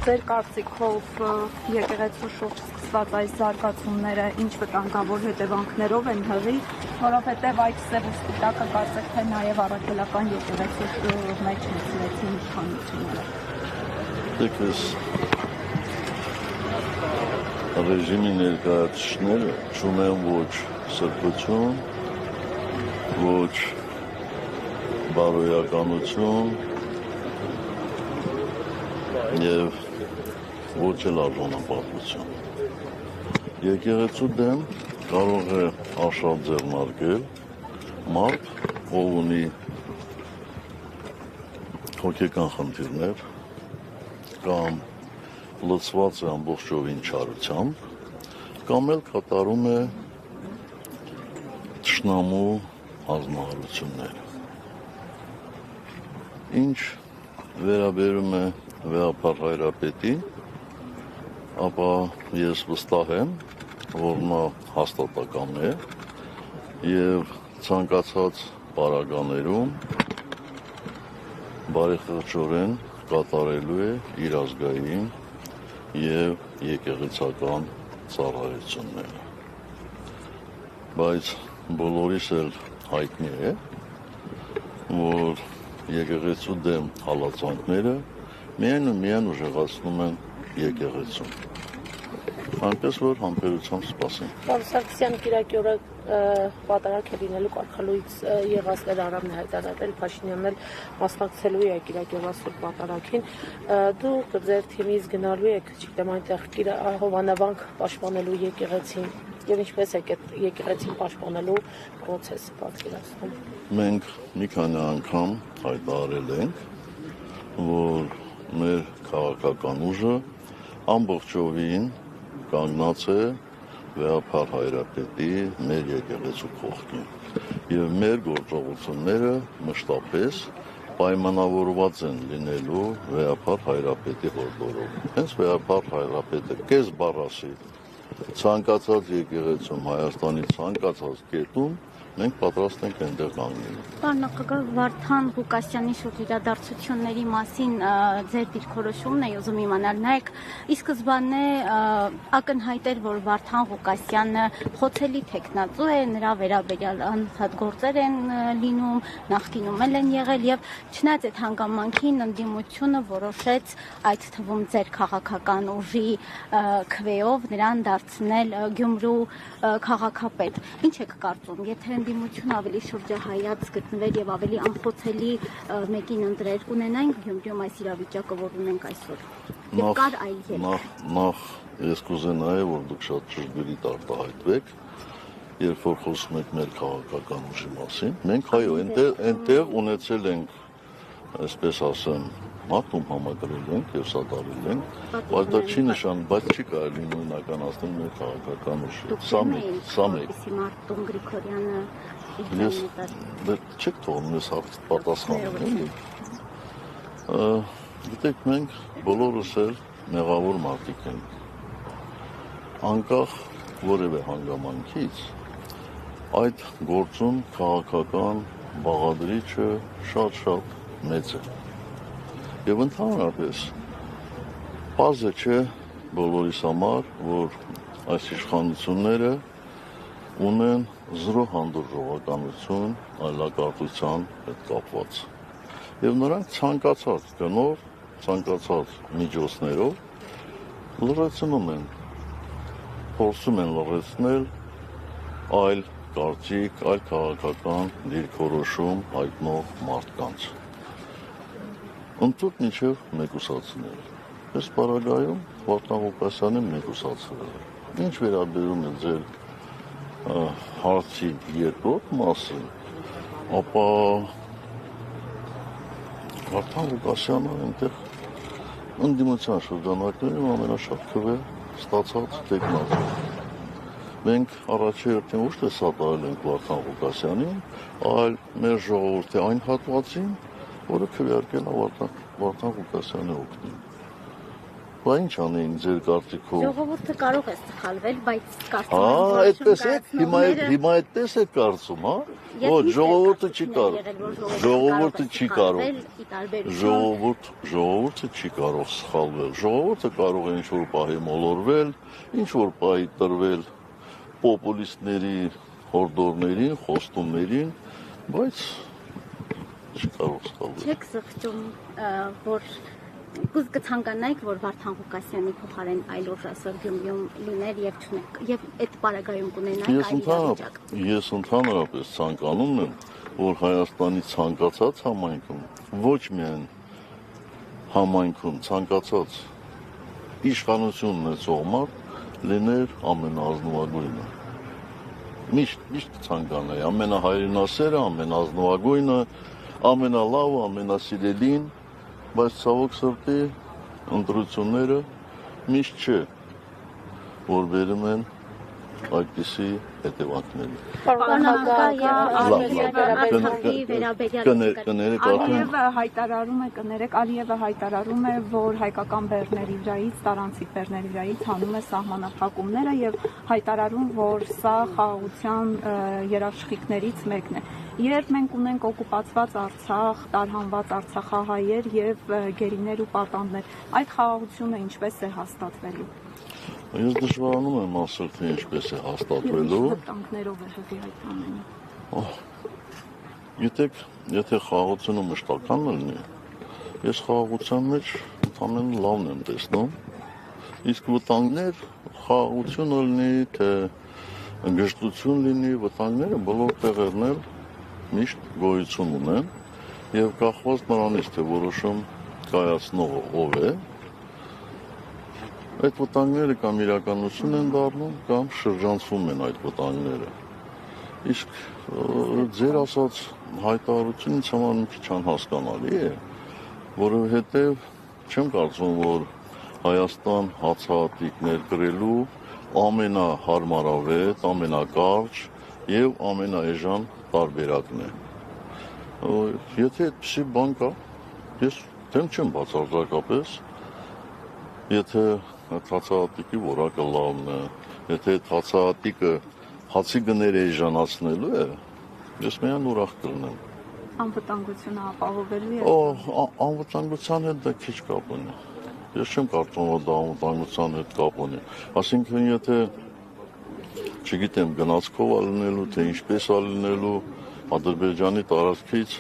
Ձեր կարծիքով եկեղեցու շուրջ սկսված այս զարգացումները ինչ վտանգավոր հետևանքներով են հղի, որովհետև այդ սև ու սպիտակը կարծեք թե նաև առաքելական եկեղեցու մեջ մտցրեցին իշխանությունները։ Դեքս ռեժիմի ներկայացուցիչները չունեն ոչ սրբություն, ոչ բարոյականություն և ոչ էլ արժանապատվություն։ Եկեղեցու դեմ կարող է աշխատ ձեռնարկել մարդ, ով ունի հոգեկան խնդիրներ կամ լծված է ամբողջովին չարությամբ, կամ էլ կատարում է թշնամու հանձնարարություններ։ Ինչ վերաբերում է Վեհապար Հայրապետին, ապա ես վստահ եմ, որ նա հաստատակամ է և ցանկացած պարագաներում բարեխղճորեն կատարելու է իր ազգային և եկեղեցական ծառայությունները։ Բայց բոլորիս էլ հայտնի է, որ եկեղեցու դեմ հալածանքները միայն ուժեղացնում են եկեղեցուն։ Այնպես որ համբերությամբ սպասենք։ Պարոն Սարգսյան, կիրակի օրը պատարագ է լինելու կարգալույց եղածներ Արամն է հայտարարել, Փաշինյանն էլ մասնակցելու է կիրակի օրվա սուրբ պատարագին։ Դուք ձեր թիմից գնալու եք, չգիտեմ, այնտեղ հովանավանք պաշտպանելու եկեղեցին եւ ինչպես է եկեղեցին պաշտպանելու process-ը պատկերացնում։ Մենք մի քանի անգամ հայտարարել ենք, որ մեր քաղաքական ուժը ամբողջովին կանգնած է Վեհապար Հայրապետի մեր եկեղեցու կողքին եւ մեր գործողությունները մշտապես պայմանավորված են լինելու Վեհապար Հայրապետի հորդորով։ Հենց Վեհապար Հայրապետը կես բառ ասի ցանկացած եկեղեցում, Հայաստանի ցանկացած կետում մենք պատրաստ ենք այնտեղ կանգնելու։ Պարոն նախագահ, Վարդան Ղուկասյանի շուրջ իրադարձությունների մասին ձեր դիրքորոշումն է ուզում իմանալ։ Նայեք, ի սկզբանե ակնհայտ էր, որ Վարդան Ղուկասյանը խոցելի թեկնածու է, նրա վերաբերյալ անընդհատ գործեր են լինում, նախկինում էլ են եղել եւ չնայած այդ հանգամանքին ընդդիմությունը որոշեց այդ թվում ձեր քաղաքական ուժի քվեով նրան դարձնել Գյումրու քաղաքապետ։ Ինչ եք կարծում, եթե ընդդիմությունը ավելի շրջահայաց գտնվեր եւ ավելի անխոցելի մեկին ընտրեր, կունենայինք Գյումրիում այս իրավիճակը, որ ունենք այսօր։ Եվ կար այլ ելք։ Նախ ես կուզենայի, որ դուք շատ ճշգրիտ արտահայտվեք, երբ որ խոսում եք մեր քաղաքական ուժի մասին։ Մենք այո, այնտեղ ունեցել ենք, այսպես ասեմ, մարտում համակրել ենք եւ սատարել ենք, բայց դա չի բայց չի կարելի նույնականացնել մեր քաղաքական ուժը։ Սա մեկ։ Մարտում Գրիգորյանը Ես չեք թողնում ես հարց պատասխանել, էլի։ Գիտեք, մենք բոլորս էլ մեղավոր մարդիկ ենք։ Անկախ որևէ հանգամանքից այդ գործում քաղաքական բաղադրիչը շատ մեծ է։ Եվ ընդհանրապես պարզ է չէ բոլորիս համար, որ այս իշխանությունները ունեն զրո հանդուրժողականություն այլակարգության հետ կապված։ Եվ նրանք ցանկացած գնով, ցանկացած միջոցներով լրացնում են, փորձում են լրացնել այլ կարծիք, այլ քաղաքական դիրքորոշում հայտնող մարդկանց։ Ընդհանուր մինչև մեկուսացնել։ Այս պարագայում Վարդան Ղուկասյանին մեկուսացրել է։ Ինչ վերաբերում է ձեր հարցի երկրորդ մասին, ապա Վարդան Ղուկասյանը այնտեղ ընդդիմության շրջանակներում ամենաշատ քվե ստացած տեխնացու։ Մենք առաջերտին ոչ թե սատարել ենք Վարդան Ղուկասյանին, այլ մեր ժողովրդի այն հատվածին, որը քվեարկել է Վարդան Ղուկասյանի օգտին։ Բա ինչ անեին ձեր կարծիքով։ Ժողովուրդը կարող է սխալվել, բայց կարծում Հա, եմ, այդպես է, հիմա այդպես է կարծում, հա։ Ոչ, ժողովուրդը չի կարող։ Ժողովուրդը չի կարող։ Ժողովուրդը չի կարող սխալվել։ Ժողովուրդը կարող է ինչ-որ պահի մոլորվել, ինչ-որ պահի տրվել պոպուլիստների հորդորներին, խոստումներին, բայց չի կարող սխալվել։ Չեք զղջում, որ Կուզ կցանկանայիք, որ Վարդան Ղուկասյանի փոխարեն այլ ուժ այսօր Գյումրիում լիներ եւ այդ պարագայում կունենայիք այլ իրավիճակ։ Ես ընդհանրապես ցանկանում եմ, որ Հայաստանի ցանկացած համայնքում, ոչ միայն համայնքում, ցանկացած իշխանություն ունեցող մարդ լիներ ամենազնվագույնը։ Միշտ ցանկանայի ամենահայրենասերը, ամենազնվագույնը, ամենալավը, ամենասիրելին, բայց ցավոք սրտի ընտրությունները միշտ չէ, որ բերում են այդպիսի հետևանքների։ Ալիևը հայտարարում է, որ հայկական բեռների վրայից, տարանցիկ բեռների վրայից հանում է սահմանափակումները եւ հայտարարում, որ սա խաղաղության երաշխիքներից մեկն է։ Երբ մենք ունենք օկուպացված Արցախ, տարհանված արցախահայեր եւ գերիներ ու պատանդներ, այդ խաղաղությունը ինչպես է հաստատվելու։ Ես դժվարանում եմ ասել, թե ինչպես է հաստատվելու։ Վտանգներով է հղի այդ ամենը։ Եթե խաղաղությունը մշտական լինի, ես խաղաղության մեջ ընդամենը լավն եմ տեսնում, իսկ վտանգներ խաղաղությունը լինի, թե ընկճություն լինի, վտանգները բոլոր տեղերն էլ միշտ գոյություն ունեն եւ կախված նրանից, թե որոշում կայացնողը ով է, այդ վտանգները կամ իրականություն են դառնում, կամ շրջանցվում են այդ վտանգները։ Իսկ ձեր ասած հայտարարությունը ինձ համար մի քիչ անհասկանալի է, որովհետեւ չեմ կարծում, որ Հայաստան հացահատիկներ կրելու ամենահարմարավետ, ամենակարճ եւ ամենաէժան տարբերակն է։ Եթե այդպիսի բան կա, ես դեմ չեմ բացարձակապես, եթե հացահատիկի որակը լավն է, եթե հացահատիկը հացի գները էժանացնելու է, ես միայն ուրախ կլինեմ։ Անվտանգությունը ապահովելու է։ Անվտանգության հետ դա քիչ կապ ունի։ Ես չեմ կարծում, որ դա անվտանգության հետ կապ ունի։ Այսինքն, եթե չգիտեմ գնացքով ալնելու, թե ինչպես ալնելու, Ադրբեջանի տարածքից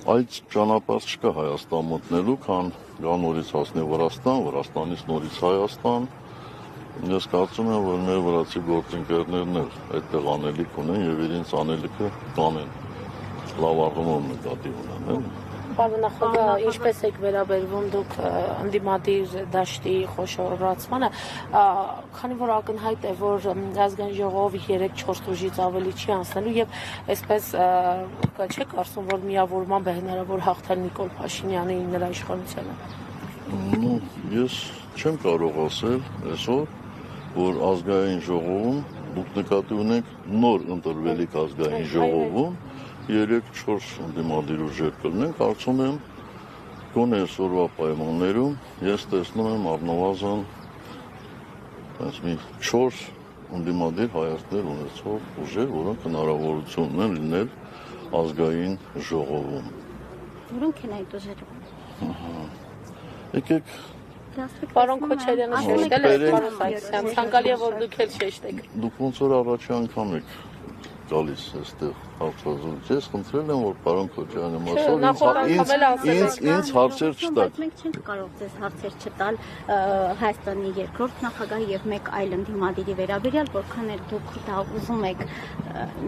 այլ ճանապարհ չկա Հայաստան մտնելու, քան նորից հասնի Վրաստան, Վրաստանից նորից Հայաստան։ Ես կարծում եմ, որ մեր վրացի գործընկերներն էլ այդտեղ անելիք ունեն եւ իրենց անելիքը կանեն։ Լավ առումով նկատի ունեն։ Պարոն նախագահ, ինչպես եք վերաբերվում դուք ընդդիմադիր դաշտի խոշորացմանը, քանի որ ակնհայտ է, որ ազգային ժողովը 3-4 ուժից ավելի չի անցնելու եւ այսպես չեք կարծում, որ միավորմամբ է հնարավոր հաղթել Նիկոլ Փաշինյանի նրա իշխանությանը։ Ես չեմ կարող ասել այսօր, որ ազգային ժողովում դուք նկատի ունեք նոր ընտրվելիք ազգային ժողովում 3-4 ընդդիմադիր ուժեր կլինեն, կարծում եմ, գոնե այսօրվա պայմաններում ես տեսնում եմ առնվազն մի 4 ընդդիմադիր հայացքներ ունեցող ուժեր, որոնք հնարավորություն ունեն լինել ազգային ժողովում։ Որոնք են այդ ուժերը։ Եկեք Պարոն Քոչարյանը շեշտել է, պարոն Սարգսյան, ցանկալի է, որ դուք էլ շեշտեք։ Դուք ոնց որ առաջի անգամ եք գալիս այստեղ հարցազրույց։ Ես խնդրել եմ, որ պարոն Քոչարյանը ինձ հարցեր չտաք։ Բայց մենք չենք կարող ձեզ հարցեր չտալ Հայաստանի երկրորդ նախագահի եւ մեկ այլ ընդդիմադիրի վերաբերյալ, որքան էլ դուք դա ուզում եք,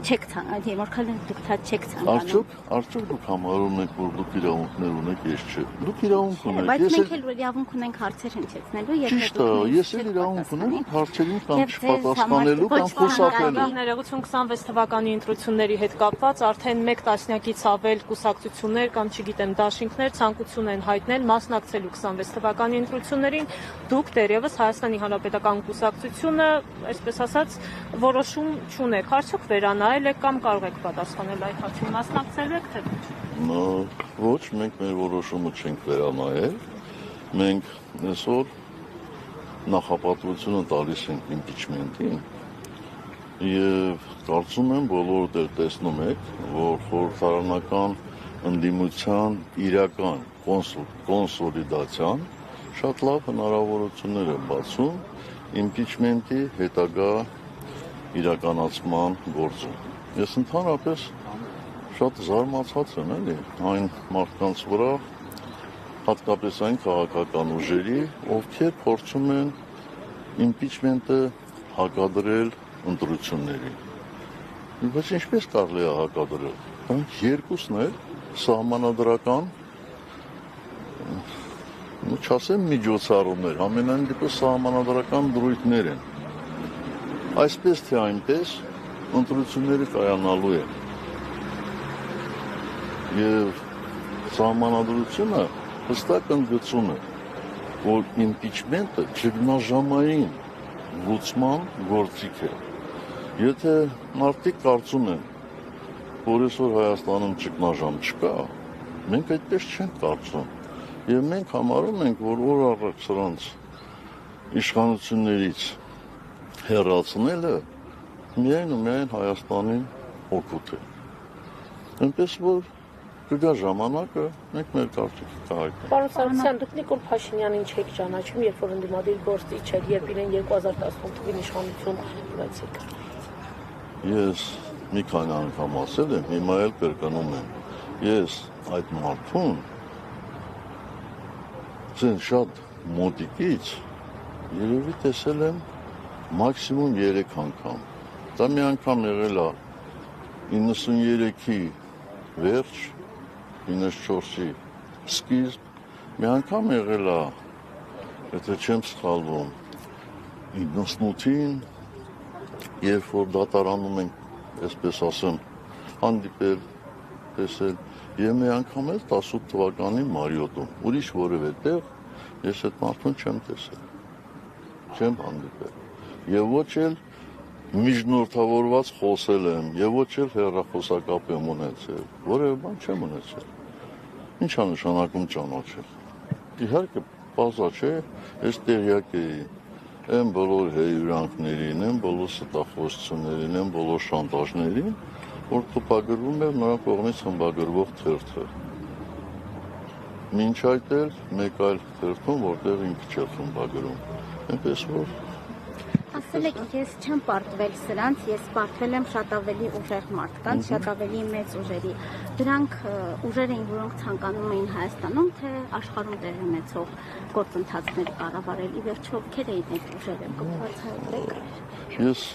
չեք ցանկանում, որքան էլ դուք դա չեք ցանկանում։ Արդյոք դուք համարում եք, որ դուք իրավունքներ ունեք, ես չէ։ Դուք իրավունք ունեք։ Բայց մենք էլ իրավունք ունենք հարցեր հնչեցնելու եւ Ճիշտ է, ես էլ իրավունք ունեմ հարցերին կամ չպատասխանելու կամ խուսափելու։ 2026 թվականի ընտրությունների հետ կապված արդեն 1 տասնյակից ավել կուսակցություններ կամ չգիտեմ դաշինքներ ցանկություն են հայտնել մասնակցելու 26 թվականի ընտրություններին։ Դուք դեռևս Հայաստանի Հանրապետական կուսակցությունը, այսպես ասած, որոշում չունեք։ Արդյոք վերանայել եք կամ կարող եք պատասխանել այդ հարցին, մասնակցելու եք թե ոչ։ Ոչ, մենք մեր որոշումը չենք վերանայել։ Մենք այսօր նախապատվությունը տալիս ենք իմպիչմենտին եւ կարծում եմ բոլորդ էլ տեսնում եք, որ խորհրդարանական ընդդիմության իրական կոնսոլիդացիան շատ լավ հնարավորություններ է բացում իմպիչմենտի հետագա իրականացման գործում։ Ես ընդհանրապես շատ զարմացած եմ էլի այն մարդկանց վրա, հատկապես այն քաղաքական ուժերի, ովքեր փորձում են իմպիչմենտը հակադրել ընտրություններին։ Բայց ինչպես կարելի է հակադրել։ Դրանք երկուսն էլ սահմանադրական, չասեմ միջոցառումներ, ամենայն դեպս սահմանադրական դրույթներ են։ Այսպես թե այնպես ընտրությունները կայանալու են։ Եվ սահմանադրությունը հստակ ընդգծում է, որ իմպիչմենտը ճգնաժամային լուծման գործիք է։ Եթե մարդիկ կարծում են, որ այսօր Հայաստանում ճգնաժամ չկա, մենք այդպես չենք կարծում։ Եվ մենք համարում ենք, որ օր առաջ սրանց իշխանություններից հեռացնելը միայն ու միայն Հայաստանին օգուտ է։ Այնպես որ կգա ժամանակը, մենք մեր կարծիքի կհայտնենք։ Պարոն Սարգսյան, դուք Նիկոլ Փաշինյանին չեք ճանաչում, երբ որ ընդդիմադիր գործիչ էր, երբ իրեն 2018 թվականին իշխանություն ունեցիք։ Ես մի քանի անգամ ասել եմ, հիմա էլ կրկնում եմ։ Ես այդ մարդուն ցեն շատ մոտիկից երևի տեսել եմ մաքսիմում 3 անգամ։ Դա մի անգամ եղել է 93-ի վերջ, 94-ի սկիզբ, մի անգամ եղել է, եթե չեմ սխալվում, 98-ին, երբ որ դատարանում ենք, այսպես ասեմ, հանդիպել, տեսել, եւ մի անգամ էլ 18 թվականի մարիոտում, ուրիշ որևէ տեղ ես այդ մարդուն չեմ տեսել, չեմ հանդիպել եւ ոչ էլ միջնորդավորված խոսել եմ եւ ոչ էլ հեռախոսակապ եմ ունեցել, որևէ բան չեմ ունեցել։ Ինչ է նշանակում ճանաչել։ Իհարկե, բազա չէ, ես տեղյակ էի այն բոլոր հեյուրանքներին, այն բոլոր ստախոսություններին, այն բոլոր շանտաժներին, որ տպագրվում էր նրա կողմից խմբագրվող թերթը։ Մինչ այդ էլ մեկ այլ թերթում, որտեղ ինքը չէր խմբագրում։ Այնպես որ ասել եք, ես չեմ պարտվել սրանց, ես պարտվել եմ շատ ավելի ուժեղ մարդկանց, շատ ավելի մեծ ուժերի։ Դրանք ուժեր էին, որոնք ցանկանում էին Հայաստանում, թե աշխարհում տեղի ունեցող գործընթացներ կառավարել։ Ի վերջո, ովքեր էին այդ ուժերը, կբացատրեք։ Ես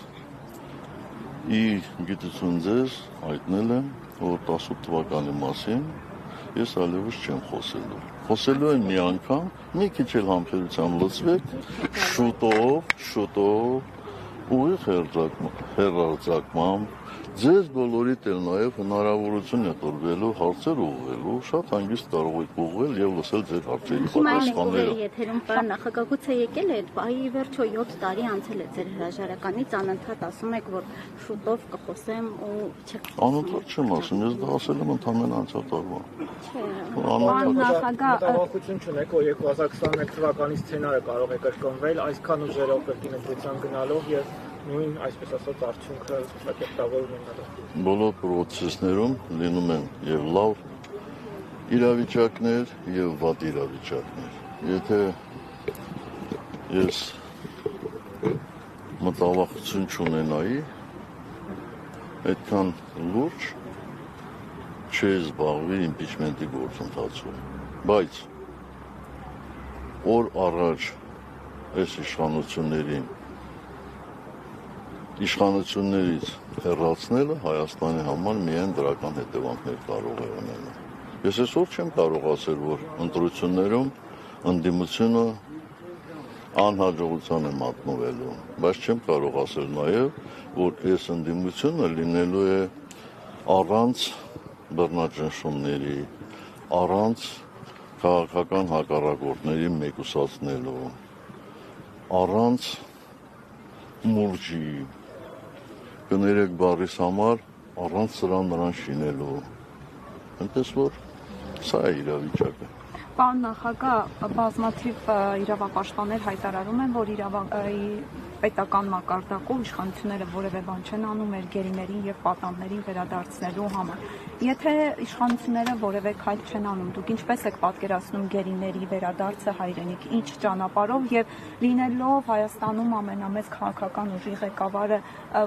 ի գիտություն ձեզ հայտնել եմ, որ 18 թվականի մասին ես այլևս չեմ խոսելու։ Խոսելու եմ մի անգամ, մի քիչ էլ համբերությամբ լծվեք, շուտով, ուղիղ հեռարձակմամբ, ձեզ բոլորիդ էլ նաև հնարավորություն է տրվելու հարցեր ուղղելու, շատ հանգիստ կարող եք ուղղել եւ լսել ձեր հարցերի պատասխանները։ Եթերում պարոն նախագահ եկել է, այ վերջո 7 տարի անցել է ձեր հրաժարականից, անընդհատ ասում եք, որ շուտով կխոսեմ ու չեք։ Անընդհատ չեմ ասում, ես դա ասել եմ ընդամենը անցյալ տարվա։ Պարոն նախագահ, մտահոգություն չունեք, որ 2021 թվականի սցենարը կարող է կրկնվել, այսքան ուժերով կրկին ընտրության գնալով եւ նույն, այսպես ասած, արդյունքը ստեղծավորում ունենալով։ Բոլոր պրոցեսներում լինում են եւ լավ իրավիճակներ եւ վատ իրավիճակներ։ Եթե ես մտավախություն չունենայի, այդքան լուրջ չի զբաղվի իմպիչմենտի գործընթացում, բայց օր առաջ այս իշխանություններից հեռացնելը Հայաստանի համար միայն դրական հետևանքներ կարող է ունենալ։ Ես այսօր չեմ կարող ասել, որ ընտրություններում ընդդիմությունը անհաջողության է մատնվելու, բայց չեմ կարող ասել նաև, որ այս ընդդիմությունը լինելու է առանց բռնաճնշումների, առանց քաղաքական հակառակորդների մեկուսացնելու, առանց մուրճի, կներեք բառիս համար, առանց սրան նրան շինելու։ Այնպես որ սա է իրավիճակը։ Պարոն նախագահ, բազմաթիվ իրավապաշտպաններ հայտարարում են, որ պետական մակարդակով իշխանությունները որևէ բան չեն անում մեր գերիներին եւ պատանդներին վերադարձնելու համար։ Եթե իշխանությունները որևէ քայլ չեն անում, դուք ինչպես եք պատկերացնում գերիների վերադարձը հայրենիք, ինչ ճանապարհով եւ լինելով Հայաստանում ամենամեծ քաղաքական ուժի ղեկավարը,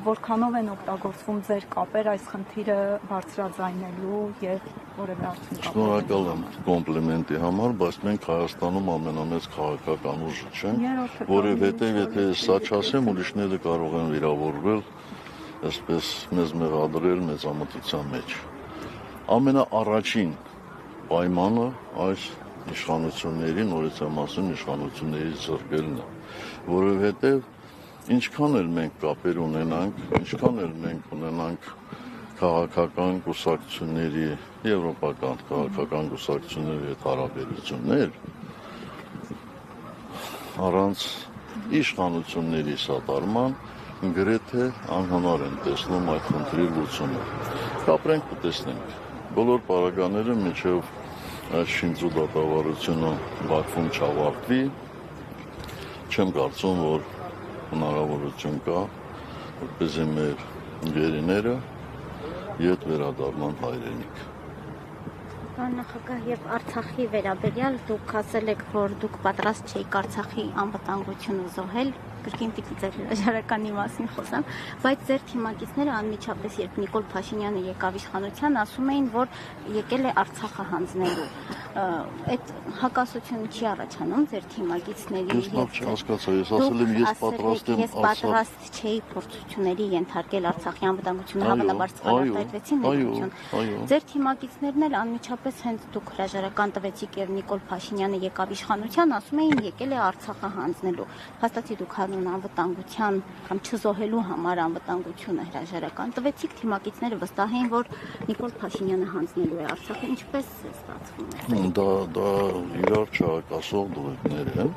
որքանով են օգտագործվում ձեր կապեր այս խնդիրը բարձրաձայնելու եւ որևէ արդյունք։ Շնորհակալ եմ կոմպլիմենտի համար, բայց մենք Հայաստանում ամենամեծ քաղաքական ուժը չենք, որովհետեւ եթե սա չասեմ, ուրիշները կարող են վիրավորվել, այսպես մեզ մեղադրել մեծամտության մեջ։ Ամենաառաջին պայմանը այս իշխանությունների, նորից եմ ասում, իշխանությունների զրկելն է, որովհետեւ ինչքան էլ մենք կապեր ունենանք, ինչքան էլ մենք ունենանք քաղաքական կուսակցությունների, եվրոպական քաղաքական կուսակցությունների հետ հարաբերություններ, առանց իշխանությունների սատարման գրեթե անհնար են տեսնում այդ խնդրի լուծումը։ Կապրենք ու տեսնենք։ Բոլոր պարագաները մինչև այդ շինծու դատավարությունը Բաքվում չավարտվի, չեմ կարծում, որ հնարավորություն կա, որպեսզի մեր գերիները ետ վերադառնան հայրենիք։ Նախագահ, եւ Արցախի վերաբերյալ դուք ասել եք, որ դուք պատրաստ չէիք Արցախի անվտանգությունը զոհել, կրկին պիտի ձեր հրաժարականի մասին խոսեմ, բայց ձեր թիմակիցները անմիջապես երբ Նիկոլ Փաշինյանը եկավ իշխանության, ասում էին, որ եկել է Արցախը հանձնելու։ Այդ հակասությունը չի առաջանում ձեր թիմակիցների հետ։ Ես հասկացա, ես ասել եմ, ես պատրաստ եմ Ես պատրաստ չէի փորձությունների ենթարկել Արցախի անվտանգությունը, հավանաբար սխալարտվեցին ներողություն։ Ձեր թիմակիցներն էլ անմիջապես հենց դուք հրաժարական տվեցիք եւ Նիկոլ Փաշինյանը եկավ իշխանության, ասում էին եկել է Արցախը հանձնելու։ Հաստատի դուք անվտանգության կամ չզոհելու համար անվտանգությունը հրաժարական տվեցիք, թիմակիցները վստահ էին, որ Նիկոլ Փաշինյանը հանձնելու է Արցախը, ինչպես է ստացվում։ Դա իրար չհակասող դեպքեր են,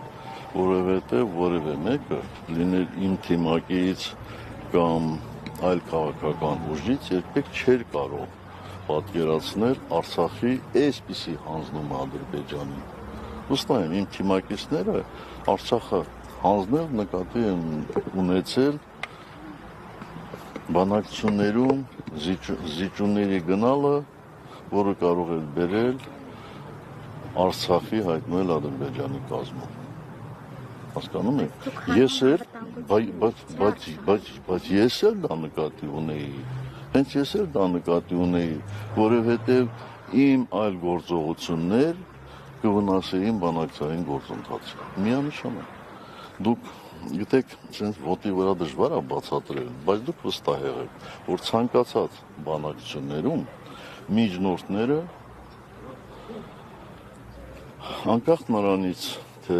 որովհետև որևէ մեկը լինել իմ թիմակից կամ այլ քաղաքական ուժից երբեք չէր կարող պատկերացնել Արցախի այսպիսի հանձնում Ադրբեջանին։ Վստահ եմ, իմ թիմակիցները Արցախը հանձնել նկատի են ունեցել բանակցություններում զիջումների գնալը, որը կարող է բերել Արցախի հայտնել Ադրբեջանի կազմում։ Հասկանում եք։ Ես էլ, բայց ես էլ դա նկատի ունեի։ Հենց ես էլ դա նկատի ունեի, որովհետև իմ այլ գործողություններ կվնասեին բանակցային գործընթացը։ Միանշանակ։ Դուք գիտեք, sense ոտի վրա դժվար է բացատրել, բայց դուք վստահ եղեք, որ ցանկացած բանակցություններում միջնորդները անկախ նրանից, թե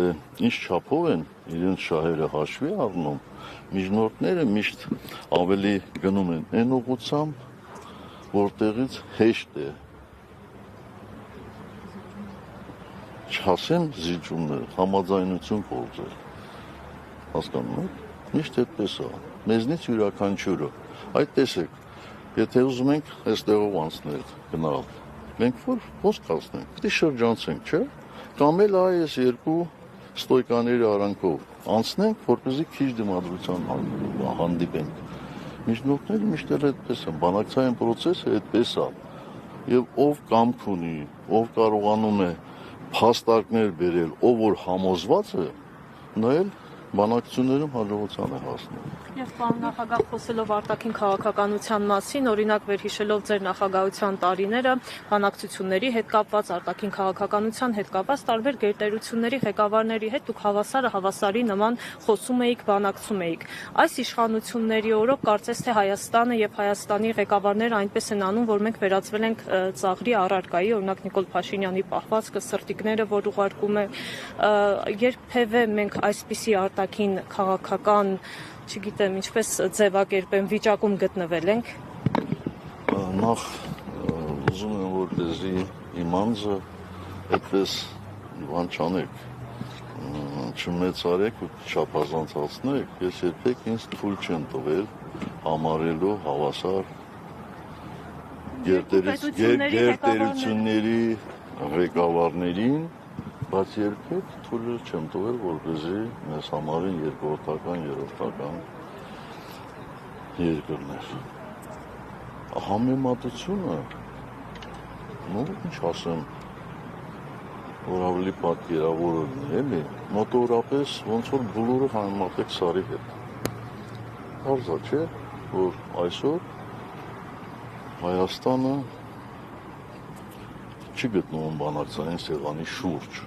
ինչ չափով են իրենց շահերը հաշվի առնում, միջնորդները միշտ ավելի գնում են այն ուղղությամբ, որտեղից հեշտ է չասեմ զիջումներ, համաձայնություն կորձել։ Հասկանում եք, միշտ այդպես է, մեզնից յուրաքանչյուրը, այդ տեսեք, եթե ուզում ենք այստեղով անցնել, գնալ, մենք որ ոսկ հասնենք, պետք է շրջանցենք, չէ՞, կամ էլ այս երկու ստոյկաների արանքով անցնենք, որպեսզի քիչ դիմադրության հանդիպենք։ Միջնորդները միշտ այդպես են, բանակցային process-ը այդպես է, եւ ով կամք ունի, ով կարողանում է փաստարկներ բերել, ով որ համոզված է, նա էլ բանակցություններում հաջողության է հասնում։ Եվ պարոն նախագահ, խոսելով արտաքին քաղաքականության մասին, օրինակ վերհիշելով ձեր նախագահության տարիները, բանակցությունների հետ կապված, արտաքին քաղաքականության հետ կապված տարբեր գերտերությունների ղեկավարների հետ դուք հավասարի նման խոսում էիք, բանակցում էիք։ Այս իշխանությունների օրոք կարծես թե Հայաստանը եւ Հայաստանի ղեկավարները այնպես են անում, որ մենք վերածվել ենք ծաղրի առարկայի, օրինակ Նիկոլ Փաշինյանի պահվածքը, սրտիկները, որ ուղարկում է, երբևէ մենք այսպիսի արտաքին քաղաքական, չգիտեմ, ինչպես ձևակերպեմ, վիճակում գտնվել ենք։ Նախ ուզում եմ, որպեսզի իմ անձը այդպես բան չանեք, չմեծարեք ու չափազանցացնեք, ես երբեք ինձ թույլ չեմ տվել համարելու հավասար գերտերությունների ղեկավարներին բայց երբեք թույլ չեմ տվել, որպեսզի մեզ համարին երկրորդական, երրորդական երկրներ։ Համեմատությունը, ինչ ասեմ, որ ավելի պատկերավոր լինի, էլի, մոտավորապես ոնց որ բոլորը համեմատեք Սարի հետ։ Պարզ է, չէ, որ այսօր Հայաստանը չի գտնվում բանակցային սեղանի շուրջ։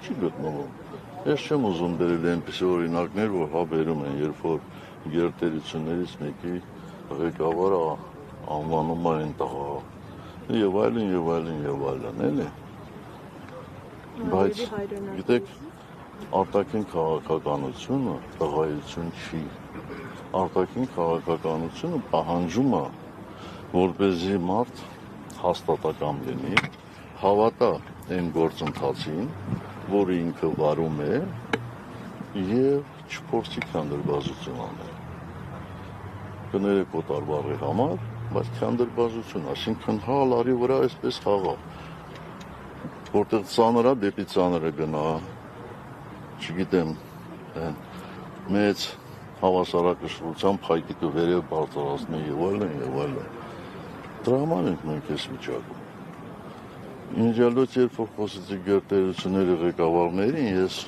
Չի գտնվում։ Ես չեմ ուզում բերել այնպիսի օրինակներ, որ հա բերում են, երբ որ գերտերություններից մեկի ղեկավարը անվանում է այն տղա, եւ այլն, էլի։ Բայց գիտեք, արտաքին քաղաքականությունը տղայություն չի։ Արտաքին քաղաքականությունը պահանջում է, որպեսզի մարդ հաստատակամ լինի, հավատա այն գործընթացին, որը ինքը վարում է եւ չփորձի քանդրբազություն անել։ Կներեք օտարբառի համար, բայց քանդրբազություն, այսինքն հա լարի վրա այսպես խաղա, որտեղ ծանր է դեպի ծանրը գնա, չգիտեմ, մեծ հավասարակշռության փայտիկը վերև բարձրացնի եւ այլն։ Դրա համար ենք մենք այս վիճակում։ Ինժալոց երբ որ խոսեցի գերտերությունների ղեկավարներին, ես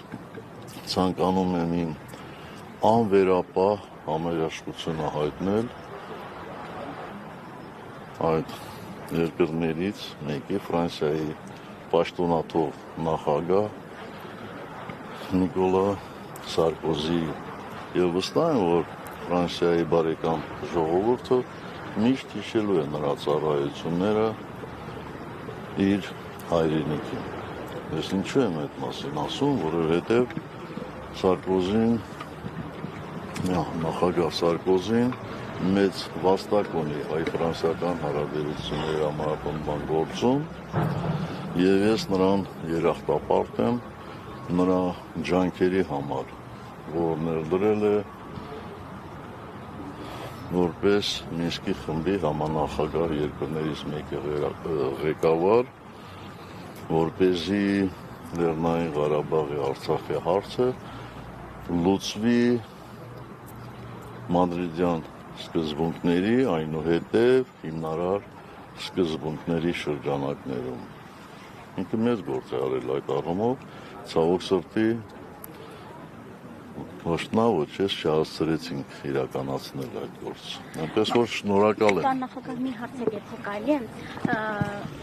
ցանկանում եմ իմ անվերապահ համերաշխությունը հայտնել այդ երկրներից մեկի Ֆրանսիայի պաշտոնաթող նախագահ Նիկոլա Սարկոզի եւ վստահ եմ, որ Ֆրանսիայի բարեկամ ժողովուրդը միշտ հիշելու է նրա ծառայությունները իր հայրենիքին։ Ես ինչու եմ այդ մասին ասում, որովհետև Սարկոզին, նախագահ Սարկոզին մեծ վաստակ ունի հայ-ֆրանսիական հարաբերությունների համապնդման գործում եւ ես նրան երախտապարտ եմ նրա ջանքերի համար, որ ներդրել է որպես Մինսկի խմբի համանախագահ երկրներից մեկի ղեկավար, որպեսզի Լեռնային Ղարաբաղի Արցախի հարցը լուծվի մադրիդյան սկզբունքների, այնուհետև հիմնարար սկզբունքների շրջանակներում։ Ինքը մեծ գործ է արել այդ առումով, ցավոք սրտի ոչ նա ոչ ես չհասցրեցինք իրականացնել այդ գործը։ Այնպես որ շնորհակալ եմ։ Պարոն նախագահ, մի հարց է, եթե կարելի է,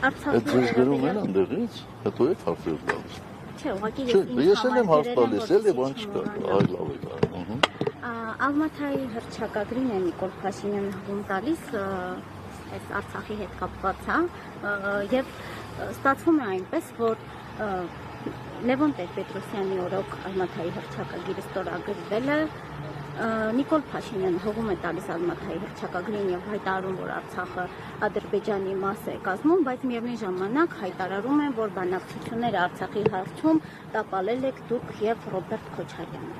Այդ ձեզ գրում են այնտեղից, հետո եք հարցեր տալիս։ Չէ, ուղղակի ես էլ եմ հարց տալիս, էլի բան չկա, այ լավ է։ Ալմաթայի հռչակագրին է Նիկոլ Փաշինյանը հղում տալիս այս Արցախի հետ կապված, եւ ստացվում է այնպես, որ Լևոն Տեր-Պետրոսյանի օրոք Ալմաթայի հռչակագիրը ստորագրվել է, Նիկոլ Փաշինյանը հողում է տալիս Ալմաթայի հռչակագրին եւ հայտարարում, որ Արցախը Ադրբեջանի մաս է կազմում, բայց միևնույն ժամանակ հայտարարում են, որ բանակցությունները Արցախի հարցում տապալել եք դուք եւ Ռոբերտ Քոչարյանը։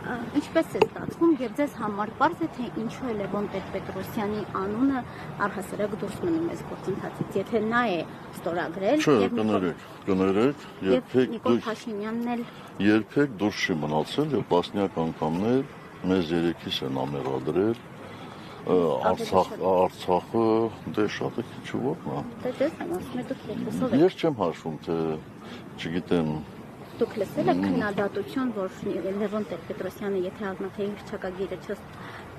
Ինչպես է ստացվում եւ ձեզ համար պարզ է, թե ինչու է Լևոն Տեր-Պետրոսյանի անունը առհասարակ դուրս մնում այս գործընթացից, եթե նա է ստորագրել եւ կներեք, Նիկոլ Փաշինյանն էլ երբեք դուրս չի մնացել եւ տասնյակ անգամներ մեզ երեքիս են ամեղադրել Արցախը դե շատ է քիչ որն է։ Դե եմ ասում, դուք լսով եք։ Ես չեմ հաշվում, թե չգիտեմ Դուք լսել եք քննադատություն, որ Լևոն Տեր-Պետրոսյանը եթե Ալմաթայի հռչակագիրը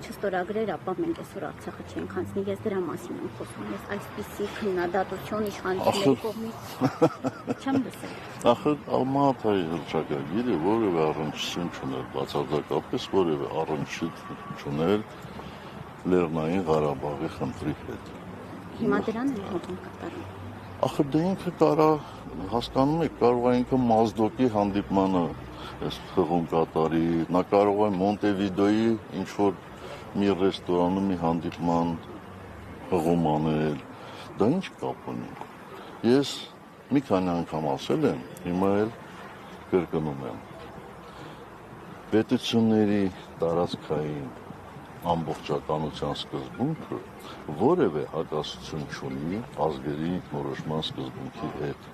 չստորագրեր, ապա մենք այսօր Արցախը չենք հանձնի, ես դրա մասին եմ խոսում, ես այսպիսի քննադատություն իշխանությունների կողմից չեմ լսել։ Ախր Ալմաթայի հռչակագիրը որևէ առնչություն չուներ, բացարձակապես որևէ առնչություն չուներ Լեռնային Ղարաբաղի խնդրի հետ։ Հիմա դրան են հողում կատարում։ Ախր դե ինքը կարա, հասկանում եք, կարող է ինքը Մազդոկի հանդիպմանը այս խղում կատարի, նա կարող է Մոնտեվիդեոյի ինչ-որ մի ռեստորանում մի հանդիպման խղում անել, դա ինչ կապ ունի։ Ես մի քանի անգամ ասել եմ, հիմա էլ կրկնում եմ, պետությունների տարածքային ամբողջականության սկզբունքը որևէ հակասություն չունի ազգերի ինքնորոշման սկզբունքի հետ։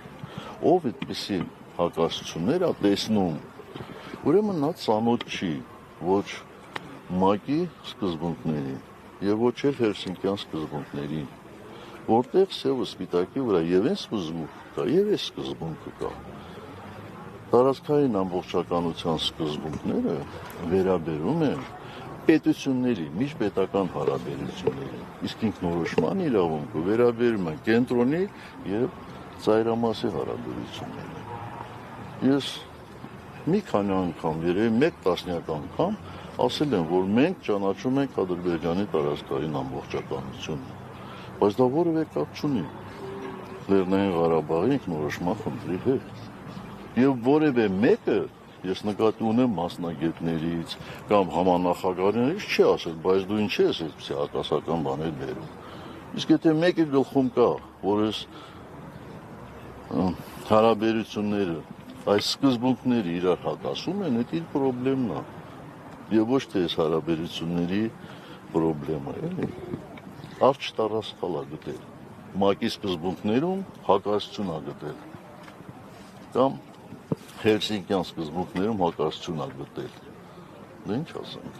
ով այդպիսի հակասություններ է տեսնում, ուրեմն նա ծանոթ չի ոչ ՄԱԿ-ի սկզբունքներին եւ ոչ էլ Հելսինկյան սկզբունքներին, որտեղ սև սպիտակի վրա եւ այս սկզբունքը կա, եւ այս սկզբունքը կա։ Տարածքային ամբողջականության սկզբունքները վերաբերում են պետությունների, միջպետական հարաբերությունների, իսկ ինքնորոշման իրավունքը վերաբերում է կենտրոնի եւ ծայրամասի հարաբերություններին։ Ես մի քանի անգամ, երևի մեկ տասնյակ անգամ ասել եմ, որ մենք ճանաչում ենք Ադրբեջանի տարածքային ամբողջականությունը, բայց դա որևէ կապ չունի Լեռնային Ղարաբաղի ինքնորոշման խնդրի հետ։ Եվ որևէ մեկը, ես նկատի ունեմ մասնագետներից կամ համանախագահներից չի ասել, բայց դու ինչ ես այդպիսի հակասական բաներ բերում։ Իսկ եթե մեկի գլխում կա, որ այս հարաբերությունները, այս սկզբունքները իրար հակասում են, դա իր խնդիրն է։ Եվ ոչ թե այս հարաբերությունների խնդիրը, էլի։ Արջ տարածքալ է գտել։ ՄԱԿ-ի սկզբունքներում հակասություն է գտել։ Կամ Հելսինկյան սկզբունքներում հակասություն է գտել։ Դա ինչ ասենք։